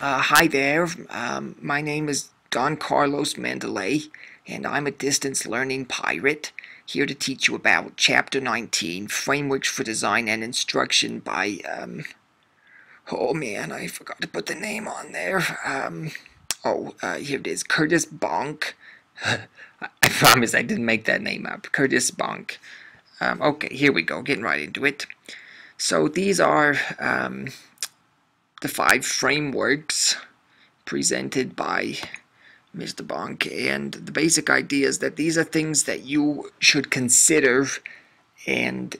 Hi there. My name is Don Carlos Mandalay, and I'm a distance learning pirate, here to teach you about Chapter 19, Frameworks for Design and Instruction by, oh man, I forgot to put the name on there. Here it is, Curtis Bonk. I promise I didn't make that name up. Curtis Bonk. Okay, here we go, getting right into it. So these are the 5 frameworks presented by Mr. Bonk, and the basic idea is that these are things that you should consider and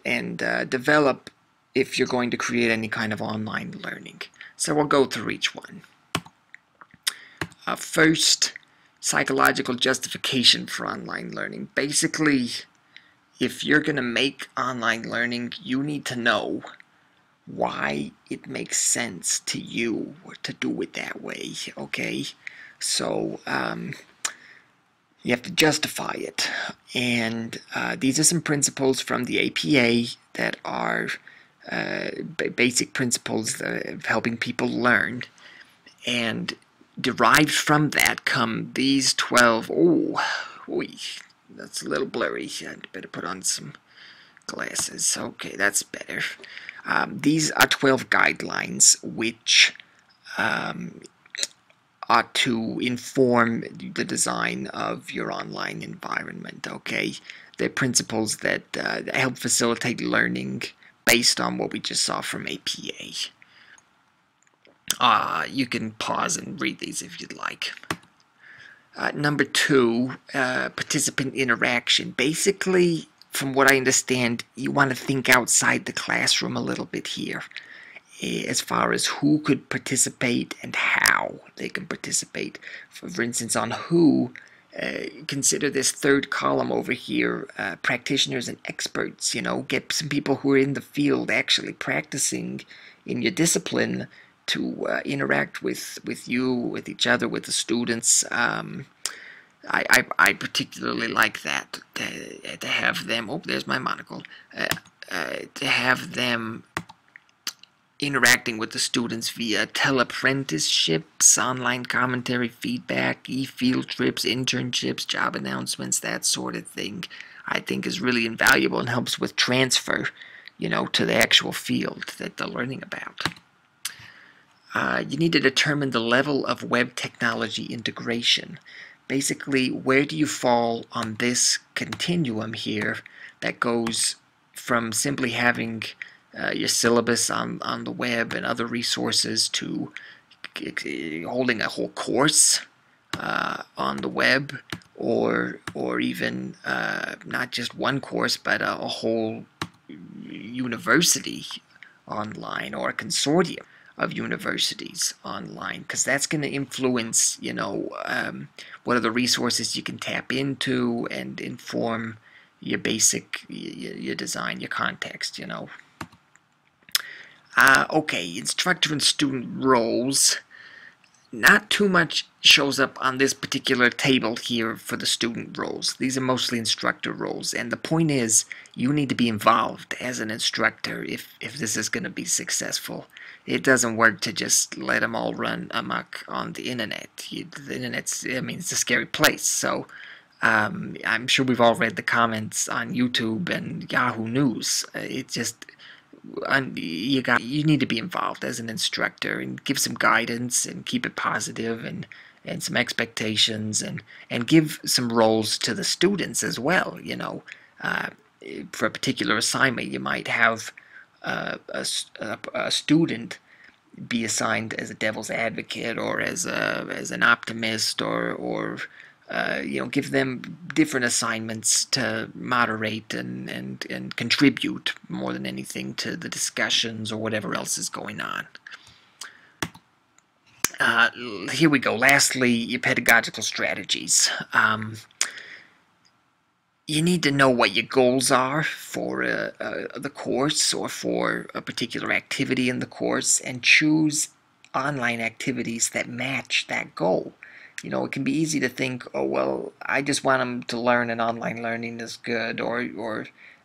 develop if you're going to create any kind of online learning. So we'll go through each one. First, psychological justification for online learning. Basically, if you're going to make online learning, you need to know why it makes sense to you to do it that way, okay? So you have to justify it, and these are some principles from the APA that are basic principles of helping people learn, and derived from that come these 12. That's a little blurry. I'd better put on some glasses. Okay, that's better. These are 12 guidelines which ought to inform the design of your online environment, okay? They're principles that help facilitate learning based on what we just saw from APA. You can pause and read these if you'd like. Number 2, participant interaction. Basically, from what I understand, you want to think outside the classroom a little bit here, as far as who could participate and how they can participate. For instance, on who, consider this third column over here, practitioners and experts. Get some people who are in the field actually practicing in your discipline to interact with you, with each other, with the students. I particularly like that, to have them, there's my monocle, to have them interacting with the students via teleapprenticeships, online commentary, feedback, e-field trips, internships, job announcements, that sort of thing, I think is really invaluable and helps with transfer, to the actual field that they're learning about. You need to determine the level of web technology integration. Basically, where do you fall on this continuum here that goes from simply having your syllabus on the web and other resources to holding a whole course on the web, or even not just one course, but a whole university online, or a consortium of universities online, because that's going to influence, what are the resources you can tap into and inform your basic, your design, your context, Okay, instructor and student roles. Not too much shows up on this particular table here for the student roles. These are mostly instructor roles, and the point is, you need to be involved as an instructor if this is going to be successful. It doesn't work to just let them all run amok on the internet. The internet's, it's a scary place, so I'm sure we've all read the comments on YouTube and Yahoo News. You need to be involved as an instructor and give some guidance and keep it positive, and some expectations, and give some roles to the students as well. For a particular assignment, you might have a student be assigned as a devil's advocate, or as an optimist, or give them different assignments to moderate and contribute more than anything to the discussions or whatever else is going on. Here we go. Lastly, your pedagogical strategies. You need to know what your goals are for the course, or for a particular activity in the course, and choose online activities that match that goal. It can be easy to think, oh, well, I just want them to learn, and online learning is good, or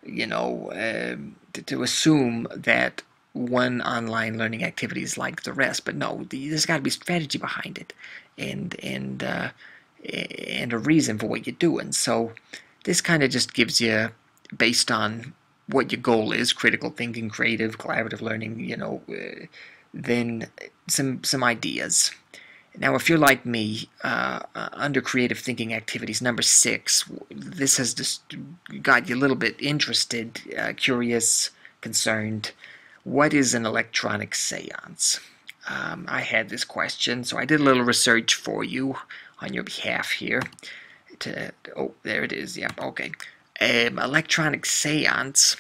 to assume that one online learning activity is like the rest, but no, there's got to be strategy behind it, and a reason for what you're doing. So this kind of just gives you, based on what your goal is, critical thinking, creative, collaborative learning, then some ideas. Now, if you're like me, under creative thinking activities, number 6, this has just got you a little bit interested, curious, concerned. What is an electronic seance? I had this question, so I did a little research for you on your behalf here. Oh, there it is. Yep, okay. Electronic seance,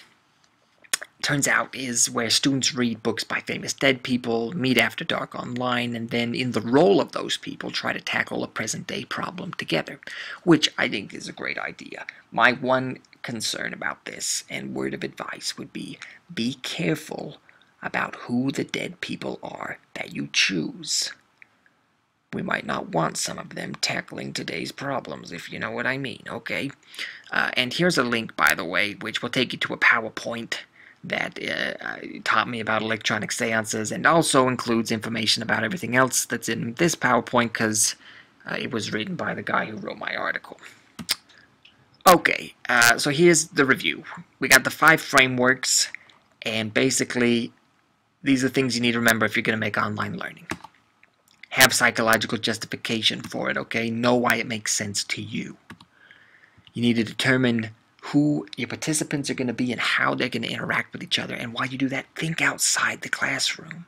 turns out, is where students read books by famous dead people, meet after dark online, and then in the role of those people try to tackle a present-day problem together, which I think is a great idea. My one concern about this, and word of advice, would be careful about who the dead people are that you choose. We might not want some of them tackling today's problems, if you know what I mean, okay? And here's a link, by the way, which will take you to a PowerPoint that taught me about electronic seances, and also includes information about everything else that's in this PowerPoint, because it was written by the guy who wrote my article. Okay, so here's the review. We got the 5 frameworks, and basically these are things you need to remember if you're going to make online learning. Have psychological justification for it, okay? Know why it makes sense to you. You need to determine who your participants are going to be and how they're going to interact with each other. And while you do that, think outside the classroom.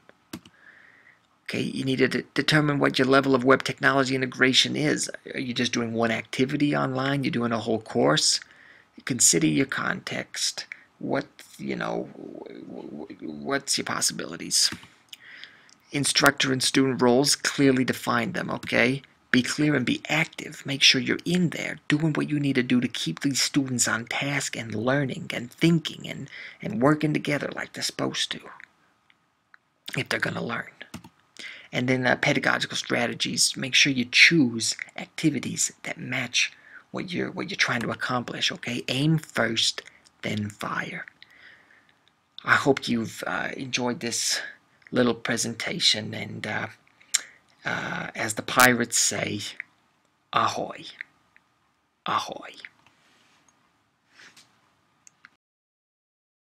Okay, you need to determine what your level of web technology integration is. Are you just doing one activity online? You're doing a whole course? Consider your context. What's your possibilities? Instructor and student roles, clearly define them, okay? Be clear and be active. Make sure you're in there doing what you need to do to keep these students on task and learning and thinking and working together like they're supposed to, if they're going to learn. And then pedagogical strategies. Make sure you choose activities that match what you're trying to accomplish, okay? Aim first, then fire. I hope you've enjoyed this little presentation, and as the pirates say, ahoy, ahoy.